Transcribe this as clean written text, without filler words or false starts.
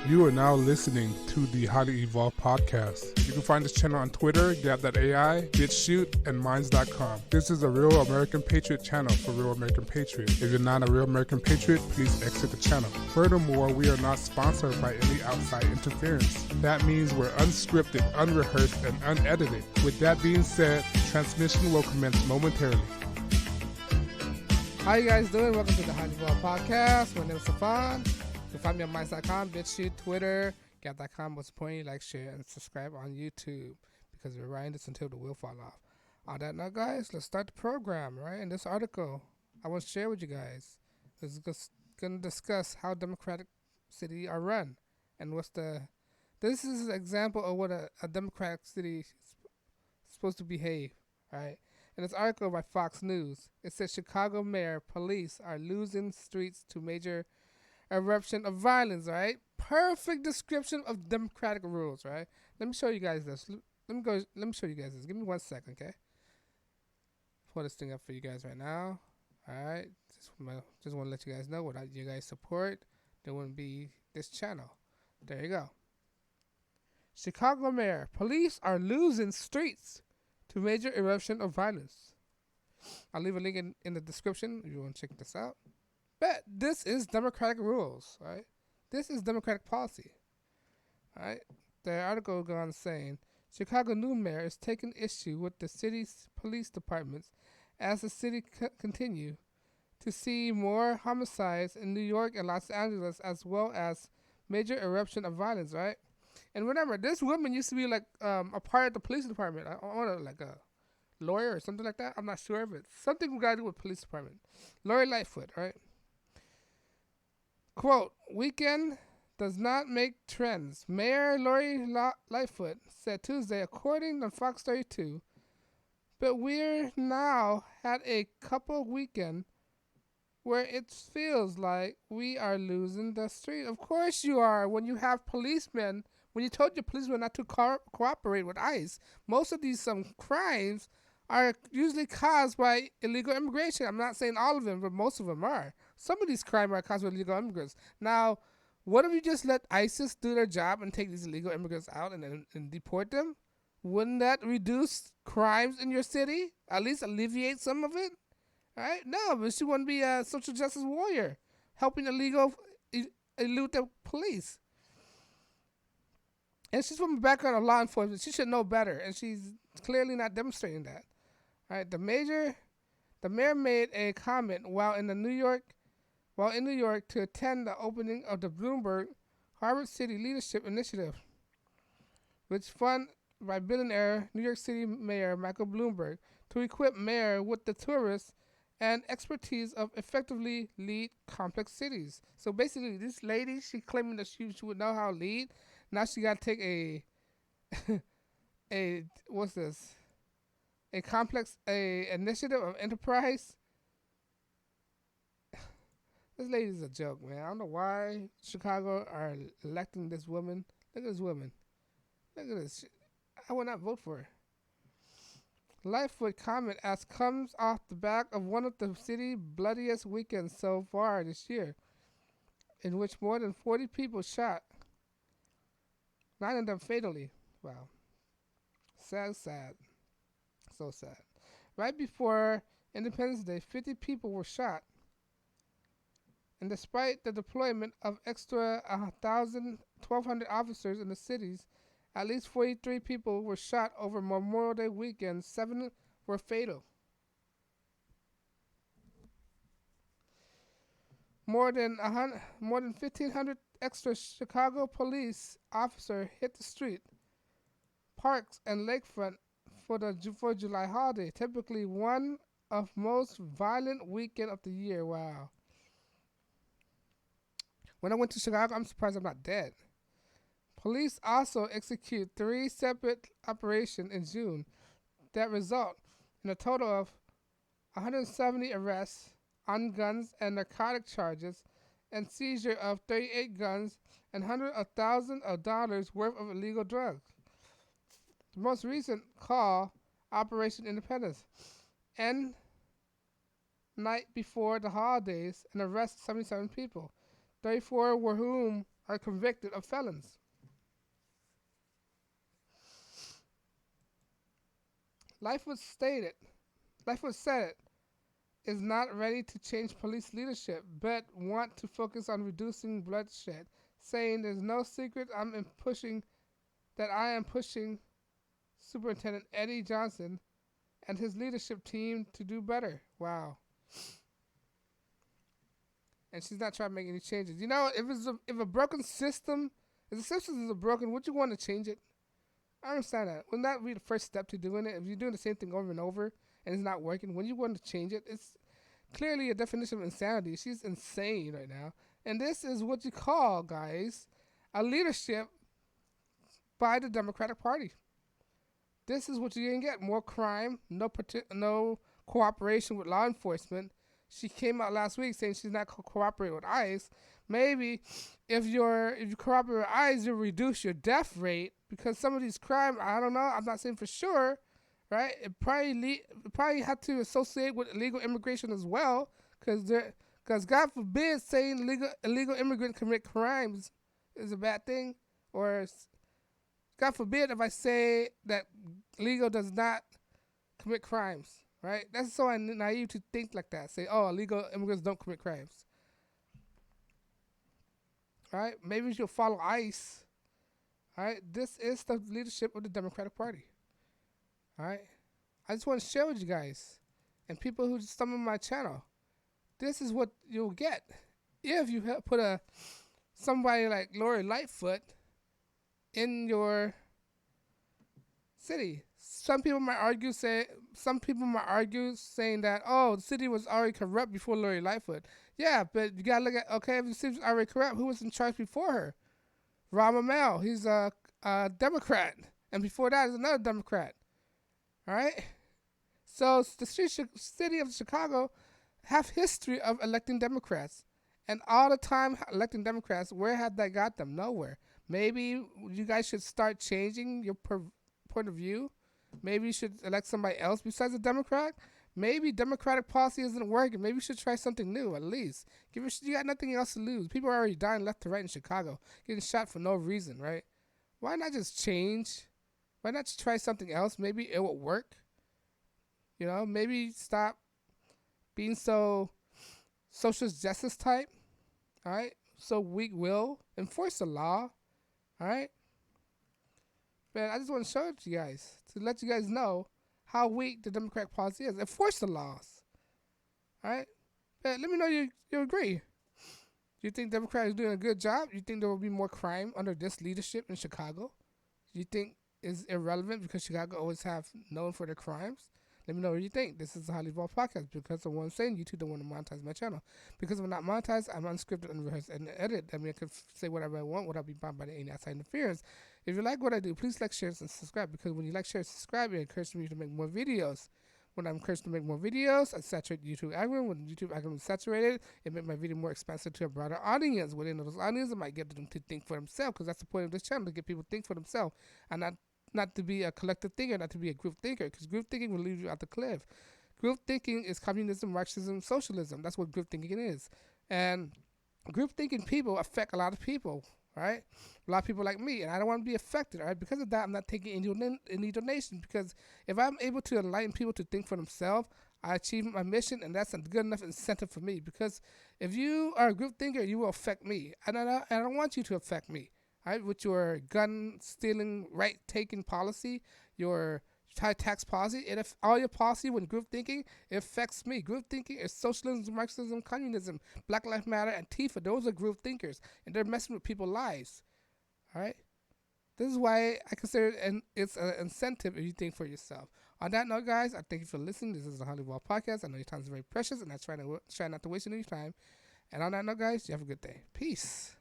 You are now listening to the Highly Evolved Podcast. You can find this channel on Twitter, Gab.ai, BitChute, and Minds.com. This is a Real American Patriot channel for Real American Patriots. If you're not a Real American Patriot, please exit the channel. Furthermore, we are not sponsored by any outside interference. That means we're unscripted, unrehearsed, and unedited. With that being said, transmission will commence momentarily. How you guys doing? Welcome to the HighlyEvolvedPodcast Podcast. My name is Stefan. You can find me on Minds.com, BitChute, Twitter, Gab.com. Most importantly, like, share, and subscribe on YouTube because we're writing this until the wheel fall off. On that note, guys, let's start the program, right? In this article, I want to share with you guys. This is going to discuss how democratic cities are run and this is an example of what a democratic city is supposed to behave, right? In this article by Fox News, it says Chicago mayor police are losing streets to major eruption of violence, right? Perfect description of democratic rules, right? Let me show you guys this. Let me show you guys this. Give me 1 second, okay? Pull this thing up for you guys right now. All right. Just want to let you guys know without you guys' support, there wouldn't be this channel. There you go. Chicago mayor police are losing streets to major eruption of violence. I'll leave a link in the description if you want to check this out. But this is democratic rules, right? This is democratic policy, right? The article goes on saying, Chicago new mayor is taking issue with the city's police departments as the city continue to see more homicides in New York and Los Angeles, as well as major eruption of violence, right? And remember, this woman used to be like a part of the police department. I want to like a lawyer or something like that. I'm not sure, but something we got to do with police department. Lori Lightfoot, right? Quote, weekend does not make trends. Mayor Lori Lightfoot said Tuesday, according to Fox 32. But we're now had a couple weekend where it feels like we are losing the street. Of course you are. When you have policemen, when you told your policemen not to cooperate with ICE, most of these crimes are usually caused by illegal immigration. I'm not saying all of them, but most of them are. Some of these crimes are caused by illegal immigrants. Now, what if you just let ISIS do their job and take these illegal immigrants out and deport them? Wouldn't that reduce crimes in your city? At least alleviate some of it? All right? No, but she wouldn't be a social justice warrior helping illegal elude the police. And she's from a background of law enforcement. She should know better, and she's clearly not demonstrating that. All right, the mayor made a comment while in New York to attend the opening of the Bloomberg Harvard City Leadership Initiative, which funded by billionaire New York City Mayor Michael Bloomberg to equip mayor with the tourists and expertise of effectively lead complex cities. So basically, this lady, she claiming that she would know how to lead. Now she got to take a initiative of enterprise. This lady's a joke, man. I don't know why Chicago are electing this woman. Look at this woman. Look at this. I will not vote for her. Lightfoot comment as comes off the back of one of the city's bloodiest weekends so far this year, in which more than 40 people shot, 9 of them fatally. Wow. Sad. So sad. Right before Independence Day, 50 people were shot. And despite the deployment of extra 1,200 officers in the cities, at least 43 people were shot over Memorial Day weekend. 7 were fatal. More than 1,500 extra Chicago police officers hit the street, parks, and lakefront for July holiday, typically one of most violent weekend of the year. Wow. When I went to Chicago, I'm surprised I'm not dead. Police also execute 3 separate operations in June that result in a total of 170 arrests on guns and narcotic charges and seizure of 38 guns and hundreds of thousands of dollars worth of illegal drugs. The most recent call, Operation Independence, and night before the holidays and arrested 77 people, 34 were whom are convicted of felons. Life was said is not ready to change police leadership, but want to focus on reducing bloodshed, saying there's no secret I am pushing Superintendent Eddie Johnson and his leadership team to do better. Wow. And she's not trying to make any changes. You know, if a broken system, if the system is broken, would you want to change it? I understand that. Wouldn't that be the first step to doing it? If you're doing the same thing over and over and it's not working, when you want to change it, it's clearly a definition of insanity. She's insane right now. And this is what you call, guys, a leadership by the Democratic Party. This is what you're going to get. More crime, no cooperation with law enforcement. She came out last week saying she's not cooperating with ICE. Maybe if you cooperate with ICE, you'll reduce your death rate, because some of these crimes, I don't know, I'm not saying for sure, right? It probably had to associate with illegal immigration as well, because God forbid saying illegal immigrant commit crimes is a bad thing, or God forbid if I say that legal does not commit crimes, right? That's so naive to think like that. Say, oh, illegal immigrants don't commit crimes. All right? Maybe you should follow ICE. All right? This is the leadership of the Democratic Party. All right? I just want to share with you guys and people who stumble on my channel. This is what you'll get if you put somebody like Lori Lightfoot in your city. Some people might argue saying that, oh, the city was already corrupt before Lori Lightfoot. Yeah, but you gotta look at, okay, if the city was already corrupt, who was in charge before her? Rahm Emanuel, he's a Democrat, and before that is another Democrat. All right, so the city of Chicago have history of electing Democrats, and all the time electing Democrats. Where have that got them? Nowhere. Maybe you guys should start changing your point of view. Maybe you should elect somebody else besides a Democrat. Maybe Democratic policy isn't working. Maybe you should try something new at least. You got nothing else to lose. People are already dying left to right in Chicago, getting shot for no reason, right? Why not just change? Why not just try something else? Maybe it will work. You know, maybe stop being so social justice type, all right? So weak-willed. Enforce the law, all right? Man, I just want to show it to you guys, to let you guys know how weak the Democratic policy is. Enforce the laws. All right? Man, let me know you agree. Do you think Democrats are doing a good job? Do you think there will be more crime under this leadership in Chicago? Do you think it's irrelevant because Chicago always have known for their crimes? Let me know what you think. This is the Highly Evolved Podcast. Because of what I'm saying, YouTube don't want to monetize my channel. Because if I'm not monetized, I'm unscripted, unrehearsed, and edit. I mean, I can say whatever I want without being bound by any outside interference. If you like what I do, please like, share, and subscribe. Because when you like, share, and subscribe, it encourages me to make more videos. When I'm encouraged to make more videos, I saturate YouTube algorithm. When YouTube algorithm is saturated, it makes my video more expansive to a broader audience. Within those audience, I might get them to think for themselves. Because that's the point of this channel, to get people to think for themselves. And not to be a collective thinker, not to be a group thinker. Because group thinking will lead you out the cliff. Group thinking is communism, Marxism, socialism. That's what group thinking is. And group thinking people affect a lot of people, right? A lot of people like me, and I don't want to be affected, all right? Because of that, I'm not taking any donation, because if I'm able to enlighten people to think for themselves, I achieve my mission, and that's a good enough incentive for me. Because if you are a group thinker, you will affect me, and I don't want you to affect me, all right? With your gun-stealing, right-taking policy, your high tax policy, and if all your policy when group thinking, it affects me. Group thinking is socialism, Marxism, communism, Black Lives Matter, and Antifa. Those are group thinkers, and they're messing with people's lives. All right? This is why I consider it's an incentive if you think for yourself. On that note, guys, I thank you for listening. This is the Highly Evolved Podcast. I know your time is very precious, and I try not to waste any time. And on that note, guys, you have a good day. Peace.